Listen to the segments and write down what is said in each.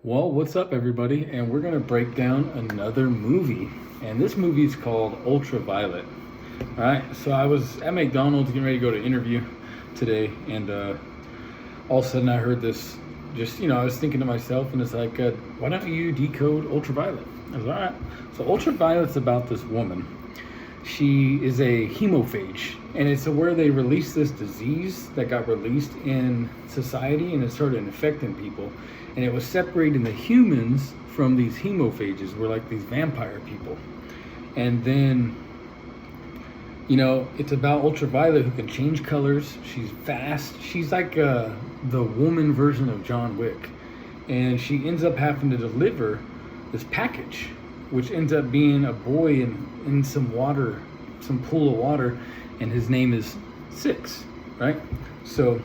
Well, what's up, everybody? And we're going to break down another movie. And this movie is called Ultraviolet. All right, so I was at McDonald's getting ready to go to interview today, and all of a sudden I heard this. I was thinking to myself, and it's like, why don't you decode Ultraviolet? I was all right. So, Ultraviolet's about this woman. She is a hemophage, and it's where they released this disease that got released in society, and it started infecting people, and it was separating the humans from these hemophages, were like these vampire people. And then it's about Ultraviolet, who can change colors. She's fast. She's like the woman version of John Wick, and she ends up having to deliver this package, which ends up being a boy in some water, some pool of water, and his name is Six, right? So,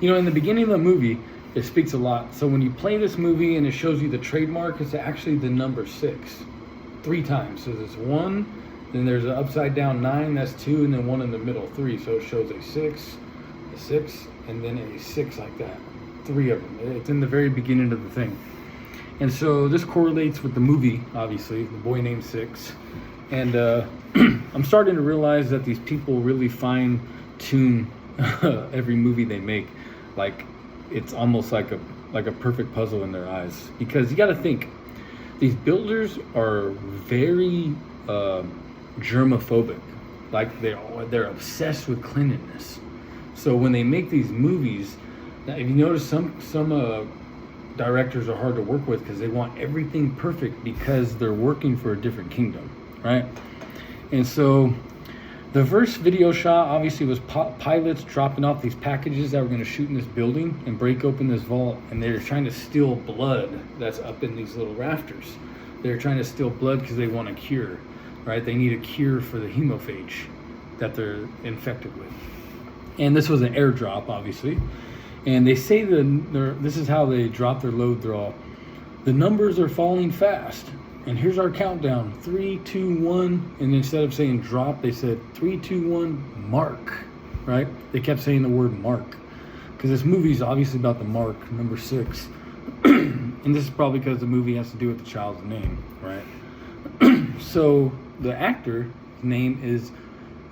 in the beginning of the movie, it speaks a lot. So when you play this movie and it shows you the trademark, it's actually the number 6, 3 times. So there's 1, then there's an upside down 9, that's 2, and then 1 in the middle, 3. So it shows a 6, and then a 6 like that. 3 of them. It's in the very beginning of the thing. And so this correlates with the movie, obviously, The Boy Named Six. And I'm starting to realize that these people really fine tune every movie they make. Like, it's almost like a perfect puzzle in their eyes. Because you got to think, these builders are very germophobic. Like, they're obsessed with cleanliness. So when they make these movies, if you notice, some directors are hard to work with because they want everything perfect because they're working for a different kingdom, right? And so the first video shot obviously was pilots dropping off these packages that were going to shoot in this building and break open this vault, and they're trying to steal blood that's up in these little rafters. They're trying to steal blood because they want a cure, right? They need a cure for the hemophage that they're infected with. And this was an airdrop, obviously. And they say this is how they drop their load. They're all, the numbers are falling fast. And here's our countdown, 3, 2, 1. And instead of saying drop, they said 3, 2, 1, mark, right? They kept saying the word mark. Because this movie is obviously about the mark, number 6. And this is probably because the movie has to do with the child's name, right? So the actor's name is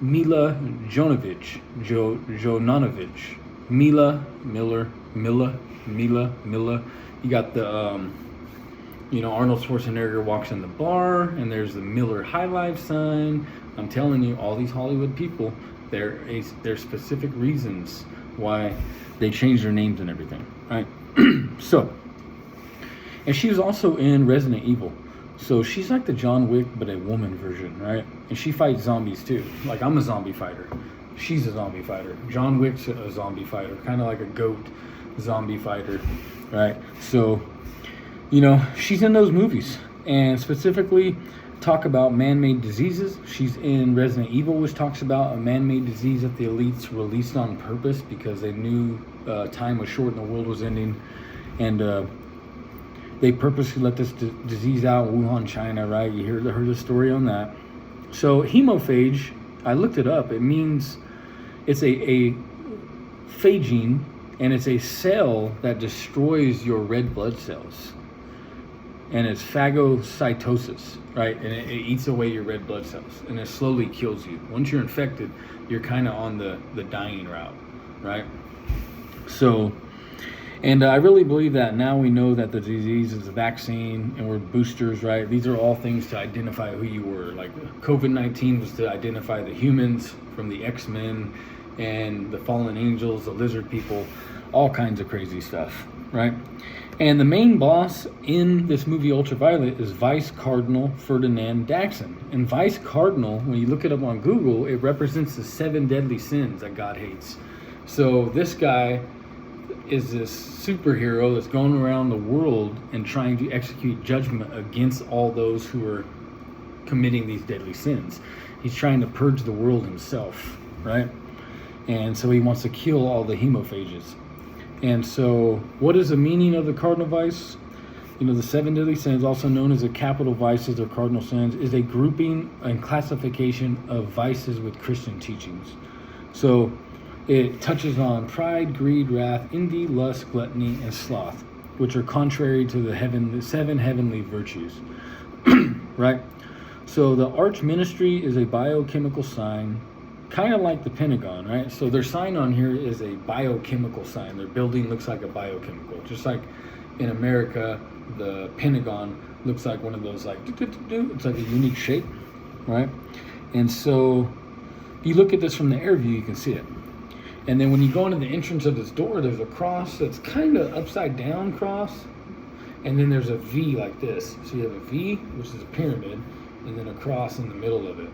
Mila Jovovich. Mila. You got the, Arnold Schwarzenegger walks in the bar, and there's the Miller High Life sign. I'm telling you, all these Hollywood people, there's specific reasons why they change their names and everything, right? So, and she was also in Resident Evil. So she's like the John Wick, but a woman version, right? And she fights zombies too. Like, I'm a zombie fighter. She's a zombie fighter. John Wick's a zombie fighter, kind of like a goat zombie fighter, right? So, she's in those movies, and specifically talk about man-made diseases. She's in Resident Evil, which talks about a man-made disease that the elites released on purpose because they knew time was short and the world was ending, and they purposely let this disease out in Wuhan, China, right? You heard the story on that. So hemophage, I looked it up. It means it's a phagine, and it's a cell that destroys your red blood cells. And it's phagocytosis, right? And it eats away your red blood cells, and it slowly kills you. Once you're infected, you're kind of on the dying route, right? So, and I really believe that now we know that the disease is a vaccine and we're boosters, right? These are all things to identify who you were. Like, COVID-19 was to identify the humans from the X-Men and the fallen angels, the lizard people, all kinds of crazy stuff, right? And the main boss in this movie Ultraviolet is Vice Cardinal Ferdinand Daxon. And Vice Cardinal, when you look it up on Google, it represents the 7 deadly sins that God hates. So this guy is this superhero that's going around the world and trying to execute judgment against all those who are committing these deadly sins. He's trying to purge the world himself, right? And so he wants to kill all the hemophages. And so what is the meaning of the cardinal vice? The 7 deadly sins, also known as the capital vices or cardinal sins, is a grouping and classification of vices with Christian teachings. So it touches on pride, greed, wrath, envy, lust, gluttony, and sloth. which are contrary to the 7 heavenly virtues. Right? So the arch ministry is a biochemical sign, kind of like the Pentagon, right? So their sign on here is a biochemical sign. Their building looks like a biochemical, just like in America, the Pentagon looks like one of those, like, it's like a unique shape, right? And so you look at this from the air view, you can see it. And then when you go into the entrance of this door, there's a cross that's kind of upside down cross. And then there's a V like this. So you have a V, which is a pyramid, and then a cross in the middle of it.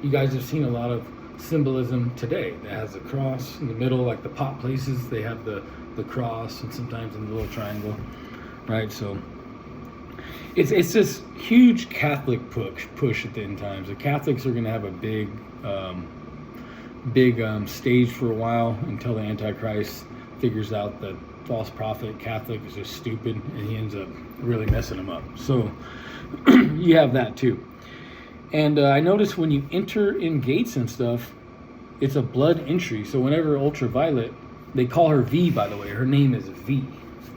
You guys have seen a lot of symbolism today that has a cross in the middle, like the pop places, they have the cross, and sometimes in the little triangle, right? So it's this huge Catholic push at the end times. The Catholics are going to have a big stage for a while until the Antichrist figures out that false prophet Catholic is just stupid, and he ends up really messing them up. So you have that too. And I noticed when you enter in gates and stuff, it's a blood entry. So whenever Ultraviolet, they call her V, by the way. Her name is V,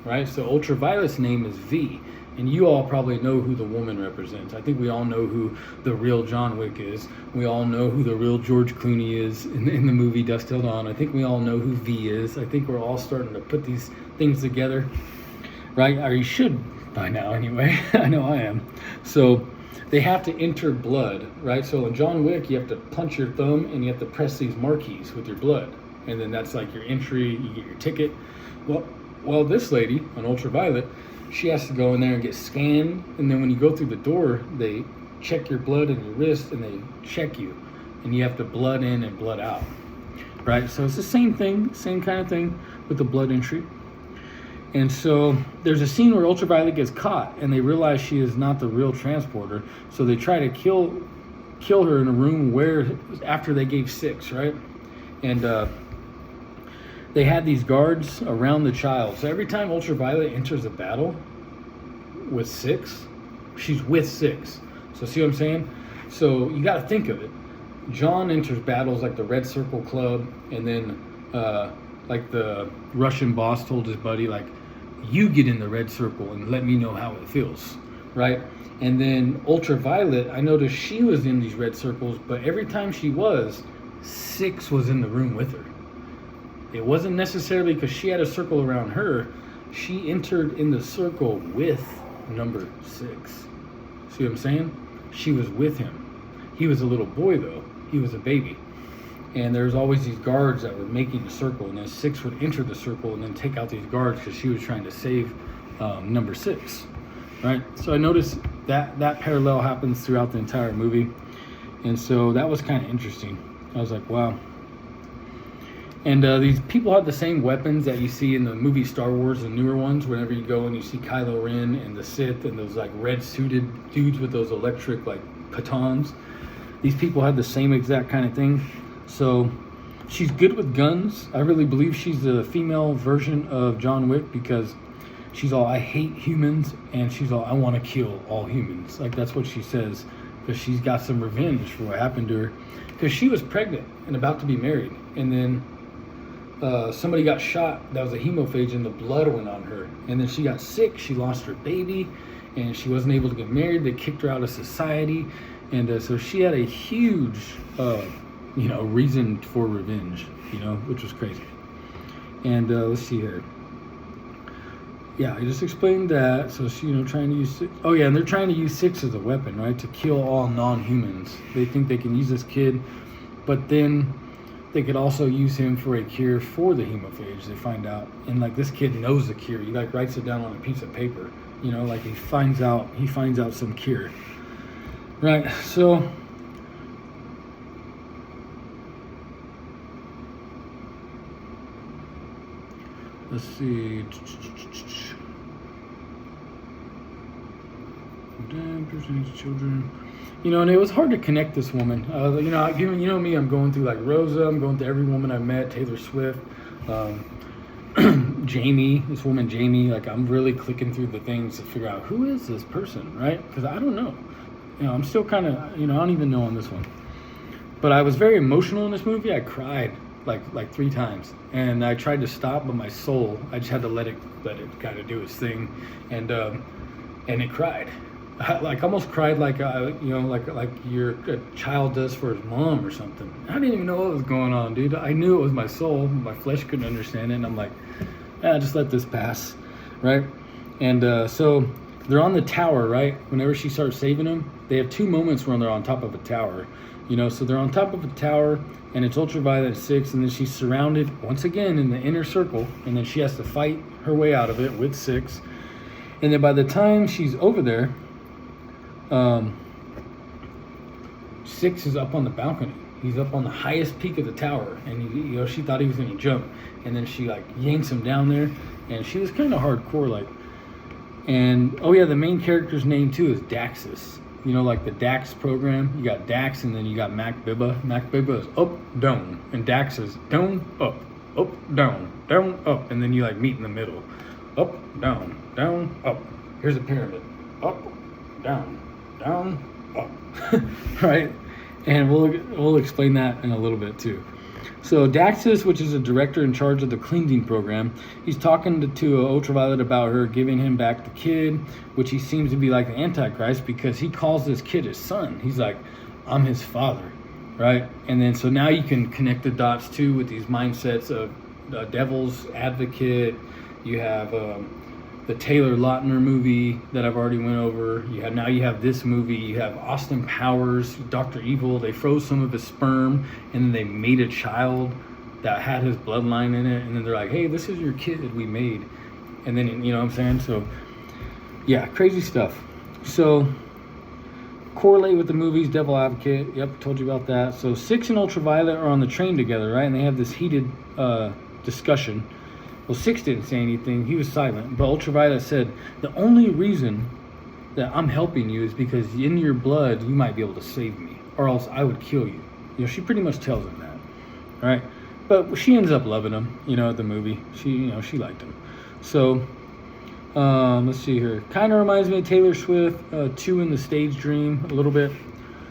right? So Ultraviolet's name is V. And you all probably know who the woman represents. I think we all know who the real John Wick is. We all know who the real George Clooney is in the movie Dusk Till Dawn. I think we all know who V is. I think we're all starting to put these things together, right? Or you should by now anyway. I know I am. So they have to enter blood, right? So in John Wick, you have to punch your thumb and you have to press these marquees with your blood. And then that's like your entry, you get your ticket. Well, this lady on Ultraviolet, she has to go in there and get scanned. And then when you go through the door, they check your blood and your wrist and they check you. And you have to blood in and blood out, right? So it's the same thing, same kind of thing with the blood entry. And so there's a scene where Ultraviolet gets caught and they realize she is not the real transporter. So they try to kill her in a room where after they gave 6, right? And they had these guards around the child. So every time Ultraviolet enters a battle with 6, she's with 6. So see what I'm saying? So you got to think of it. John enters battles like the Red Circle Club, and then like the Russian boss told his buddy, like, you get in the red circle and let me know how it feels, right? And then Ultraviolet, I noticed she was in these red circles, but every time she was, 6 was in the room with her. It wasn't necessarily because she had a circle around her. She entered in the circle with number 6. See what I'm saying? She was with him. He was a little boy though. He was a baby. And there's always these guards that were making the circle, and then 6 would enter the circle and then take out these guards because she was trying to save number 6, right? So I noticed that parallel happens throughout the entire movie, and so that was kind of interesting. I was like, wow. And these people have the same weapons that you see in the movie Star Wars, the newer ones. Whenever you go and you see Kylo Ren and the Sith and those like red suited dudes with those electric like batons, these people have the same exact kind of thing. So she's good with guns. I really believe she's the female version of John Wick because she's all, I hate humans, and she's all, I want to kill all humans. Like that's what she says, because she's got some revenge for what happened to her. Because she was pregnant and about to be married, and then somebody got shot that was a hemophage and the blood went on her. And then she got sick, she lost her baby, and she wasn't able to get married. They kicked her out of society. And so she had a huge reason for revenge, which was crazy. And let's see here. Yeah, I just explained that. So she, trying to use 6. Oh yeah, and they're trying to use 6 as a weapon, right? To kill all non-humans. They think they can use this kid, but then they could also use him for a cure for the hemophage, they find out. And like this kid knows the cure. He like writes it down on a piece of paper. Like he finds out some cure. Right, so let's see. Children. And it was hard to connect this woman. Me, I'm going through like Rosa, I'm going through every woman I've met, Taylor Swift, Jamie, this woman Jamie, like I'm really clicking through the things to figure out who is this person, right? Because I don't know. I'm still kind of, I don't even know on this one. But I was very emotional in this movie. I cried like 3 times, and I tried to stop, but my soul, I just had to let it kind of do its thing, and it cried. I like almost cried like like a child does for his mom or something. I didn't even know what was going on, dude. I knew it was my soul. My flesh couldn't understand it, and I'm like, just let this pass, right? And so they're on the tower, right? Whenever she starts saving them, they have 2 moments when they're on top of a tower, so they're on top of a tower, and it's Ultraviolet 6, and then she's surrounded once again in the inner circle, and then she has to fight her way out of it with 6. And then by the time she's over there, 6 is up on the balcony. He's up on the highest peak of the tower, and she thought he was gonna jump, and then she like yanks him down there, and she was kind of hardcore, like. And oh yeah, the main character's name too is Daxus. Like the Dax program. You got Dax, and then you got Mac Bibba. Mac Bibba is up, down, and Dax is down, up, down, up, and then you like meet in the middle. Up, down, up. Here's a pyramid. Up, down, up. Right? And we'll explain that in a little bit too. So Daxus, which is a director in charge of the cleansing program, he's talking to Ultraviolet about her giving him back the kid, which he seems to be like the Antichrist because he calls this kid his son. He's like, I'm his father, right? And then so now you can connect the dots too with these mindsets of devil's advocate. You have the Taylor Lautner movie that I've already went over. You have this movie. You have Austin Powers, Dr. Evil. They froze some of his sperm, and then they made a child that had his bloodline in it. And then they're like, hey, this is your kid we made. And then, you know what I'm saying? So, yeah, crazy stuff. So, correlate with the movies, Devil Advocate. Yep, told you about that. So, 6 and Ultraviolet are on the train together, right? And they have this heated discussion. Well, 6 didn't say anything. He was silent. But Ultraviolet said, the only reason that I'm helping you is because in your blood, you might be able to save me, or else I would kill you. She pretty much tells him that, right? But she ends up loving him, at the movie. She liked him. So, let's see here. Kind of reminds me of Taylor Swift, 2 in the Stage Dream, a little bit.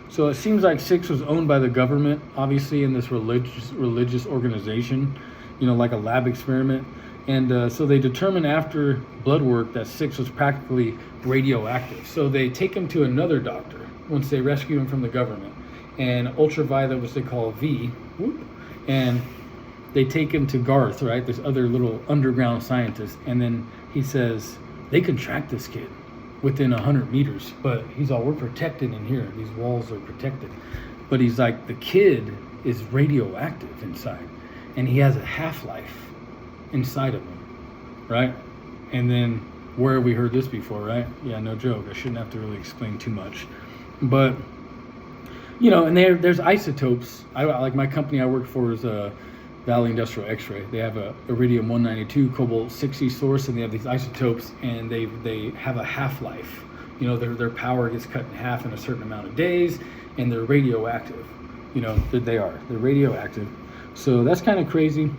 So it seems like 6 was owned by the government, obviously, in this religious organization, like a lab experiment. And so they determined after blood work that 6 was practically radioactive. So they take him to another doctor once they rescue him from the government. And Ultraviolet, which they call V, and they take him to Garth, right? This other little underground scientist. And then he says, they can track this kid within 100 meters. But he's all, we're protected in here. These walls are protected. But he's like, the kid is radioactive inside. And he has a half-life inside of him, right? And then where have we heard this before, right? Yeah, no joke. I shouldn't have to really explain too much. But, and there's isotopes. Like my company I work for is Valley Industrial X-Ray. They have a iridium 192 cobalt 60 source, and they have these isotopes, and they have a half-life. Their power gets cut in half in a certain amount of days, and they're radioactive. They're radioactive. So that's kind of crazy.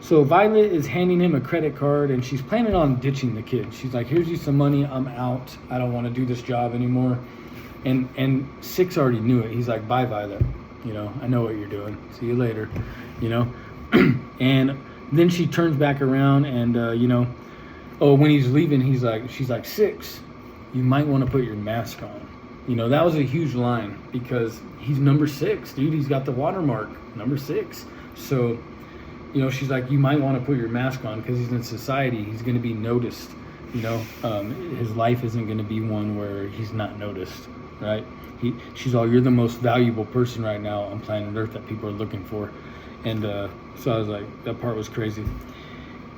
So Violet is handing him a credit card, and she's planning on ditching the kid. She's like, here's you some money. I'm out. I don't want to do this job anymore. And 6 already knew it. He's like, bye, Violet. I know what you're doing. See you later. And then she turns back around, and, when he's leaving, she's like, 6, you might want to put your mask on. That was a huge line because he's number 6, dude. He's got the watermark, number 6. So, she's like, you might want to put your mask on because he's in society. He's going to be noticed. His life isn't going to be one where he's not noticed, right? She's all, you're the most valuable person right now on planet Earth that people are looking for. And so I was like, that part was crazy.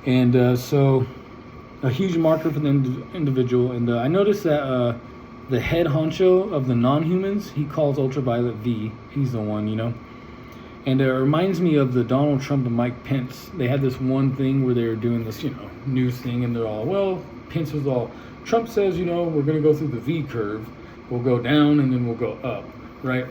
And so a huge marker for the individual. And I noticed that the head honcho of the non-humans, he calls Ultraviolet V. He's the one, And it reminds me of the Donald Trump and Mike Pence. They had this one thing where they were doing this, news thing, and they're all, well, Pence was all, Trump says, we're going to go through the V curve. We'll go down and then we'll go up, right?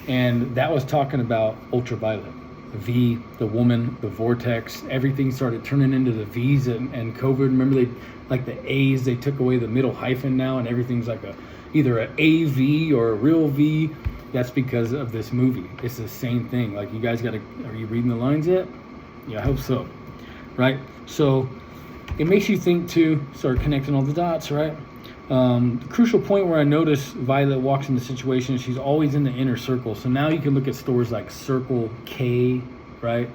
And that was talking about Ultraviolet. The V, the woman, the vortex, everything started turning into the V's and COVID. Remember, the A's, they took away the middle hyphen now, and everything's like either an AV or a real V. That's because of this movie. It's the same thing. Like, you guys gotta, are you reading the lines yet? Yeah, I hope so. Right? So it makes you think too, start connecting all the dots, right? The crucial point where I notice Violet walks in the situation, she's always in the inner circle. So now you can look at stores like Circle K, right?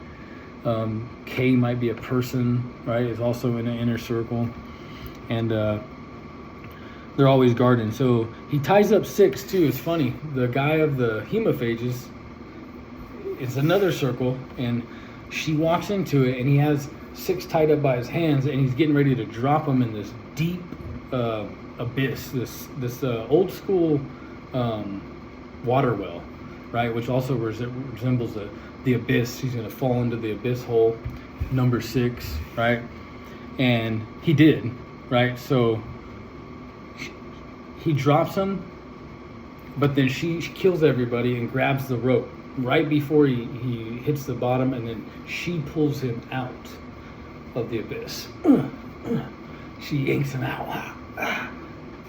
K might be a person, right? Is also in the inner circle. And they're always guarding. So he ties up 6 too. It's funny. The guy of the hemophages is another circle, and she walks into it, and he has 6 tied up by his hands, and he's getting ready to drop them in this deep abyss, this old school water well, right? Which also resembles the abyss. He's going to fall into the abyss hole, number 6, right? And he did, right? So he drops him, but then she kills everybody and grabs the rope right before he hits the bottom, and then she pulls him out of the abyss. She yanks him out,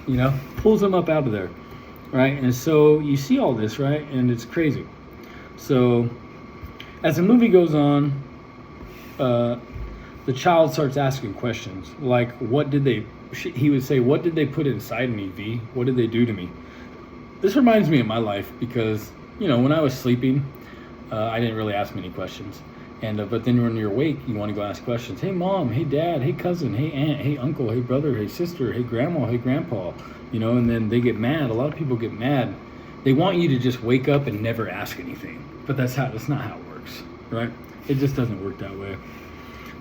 you know, pulls him up out of there, right? And so you see all this, right? And it's crazy. So as the movie goes on, the child starts asking questions like, he would say, what did they put inside me, V? What did they do to me? This reminds me of my life because, you know, when I was sleeping, I didn't really ask many questions. And but then when you're awake, you want to go ask questions. Hey, mom. Hey, dad. Hey, cousin. Hey, aunt. Hey, uncle. Hey, brother. Hey, sister. Hey, grandma. Hey, grandpa. You know, and then they get mad. A lot of people get mad. They want you to just wake up and never ask anything. But that's not how it works, right? It just doesn't work that way.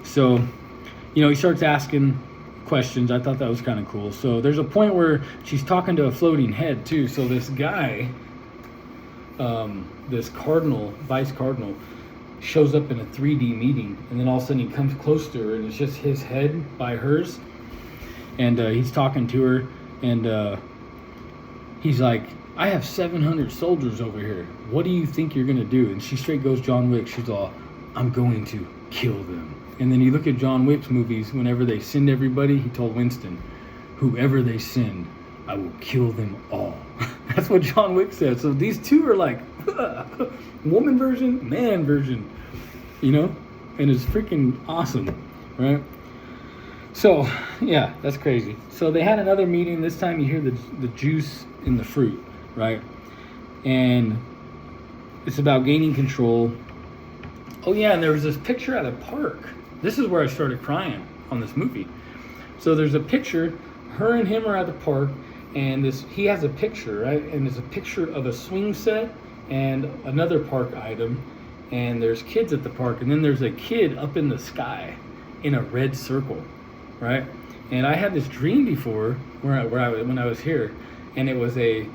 So, you know, he starts asking questions. I thought that was kind of cool. So there's a point where she's talking to a floating head too. So this guy, this vice cardinal, shows up in a 3D meeting, and then all of a sudden he comes close to her, and it's just his head by hers, and he's talking to her, and he's like, I have 700 soldiers over here. What do you think you're gonna do? And she straight goes John Wick. She's all, I'm going to kill them. And then you look at John Wick's movies, whenever they send everybody, he told Winston, whoever they send, I will kill them all. That's what John Wick said. So these two are like, woman version, man version, you know? And it's freaking awesome, right? So, yeah, that's crazy. So they had another meeting. This time you hear the juice in the fruit, right? And it's about gaining control. Oh, yeah, and there was this picture at a park. This is where I started crying on this movie. So there's a picture, her and him are at the park, and he has a picture, right? And there's a picture of a swing set and another park item, and there's kids at the park, and then there's a kid up in the sky in a red circle, right? And I had this dream before when I was here, and it was a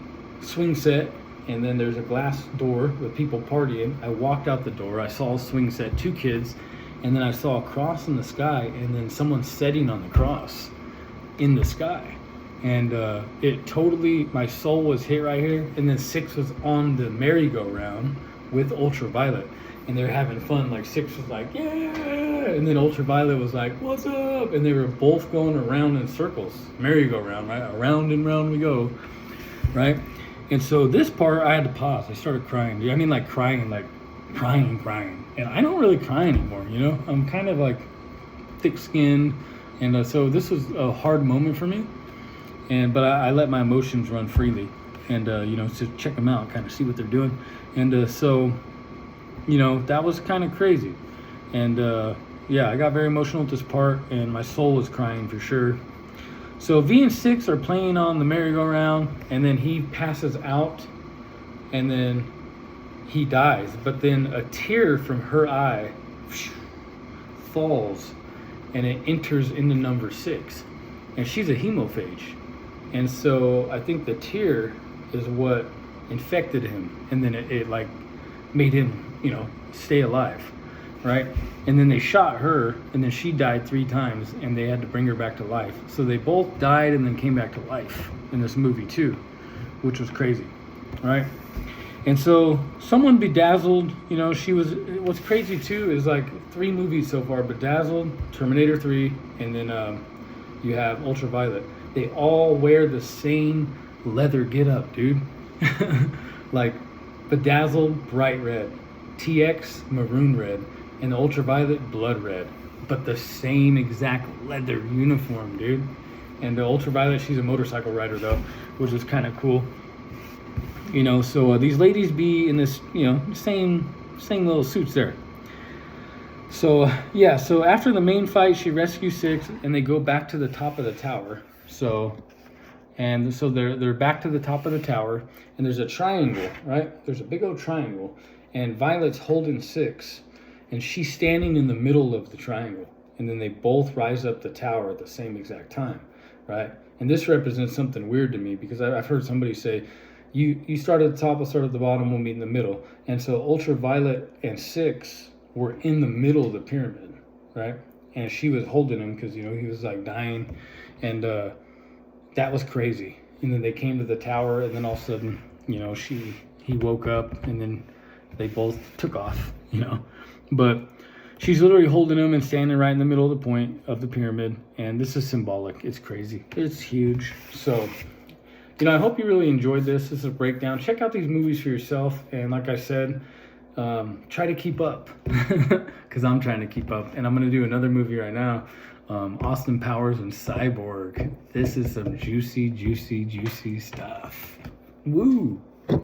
swing set, and then there's a glass door with people partying. I walked out the door, I saw a swing set, 2 kids, and then I saw a cross in the sky, and then someone sitting on the cross in the sky. And it totally, my soul was hit right here. And then 6 was on the merry-go-round with Ultraviolet, and they're having fun. Like 6 was like, yeah, and then Ultraviolet was like, what's up? And they were both going around in circles, merry-go-round, right? Around and round we go, right? And so this part, I had to pause. I started crying. I mean, like crying. And I don't really cry anymore, you know? I'm kind of like thick-skinned, and so this was a hard moment for me. But I let my emotions run freely, and you know, to check them out, kind of see what they're doing. And so, you know, that was kind of crazy. And yeah, I got very emotional at this part, and my soul was crying for sure. So V and 6 are playing on the merry-go-round, and then he passes out, and then he dies. But then a tear from her eye falls, and it enters into number 6, and she's a hemophage. And so I think the tear is what infected him, and then it like made him, you know, stay alive, right? And then they shot her, and then she died 3 times, and they had to bring her back to life. So they both died and then came back to life in this movie too, which was crazy, right? And so someone bedazzled, you know, what's crazy too is like 3 movies so far: Bedazzled, Terminator 3, and then you have Ultraviolet. They all wear the same leather get up, dude. Like Bedazzled bright red, TX maroon red, and the ultraviolet blood red. But the same exact leather uniform, dude. And the ultraviolet, she's a motorcycle rider though, which is kind of cool. You know, so these ladies be in this, you know, same little suits there. So yeah, so after the main fight, she rescues 6, and they go back to the top of the tower. So they're back to the top of the tower, and there's a triangle, right? There's a big old triangle, and Violet's holding 6, and she's standing in the middle of the triangle, and then they both rise up the tower at the same exact time, right? And this represents something weird to me, because I've heard somebody say, you start at the top, I'll start at the bottom, we'll meet in the middle. And so Ultraviolet and 6 were in the middle of the pyramid, right? And she was holding him because, you know, he was like dying, and that was crazy. And then they came to the tower, and then all of a sudden, you know, he woke up, and then they both took off, you know. But she's literally holding him and standing right in the middle of the point of the pyramid, and this is symbolic. It's crazy. It's huge. So, you know, I hope you really enjoyed this. This is a breakdown. Check out these movies for yourself, and like I said, try to keep up, because I'm trying to keep up. And I'm going to do another movie right now, Austin Powers and Cyborg. This is some juicy stuff. Woo!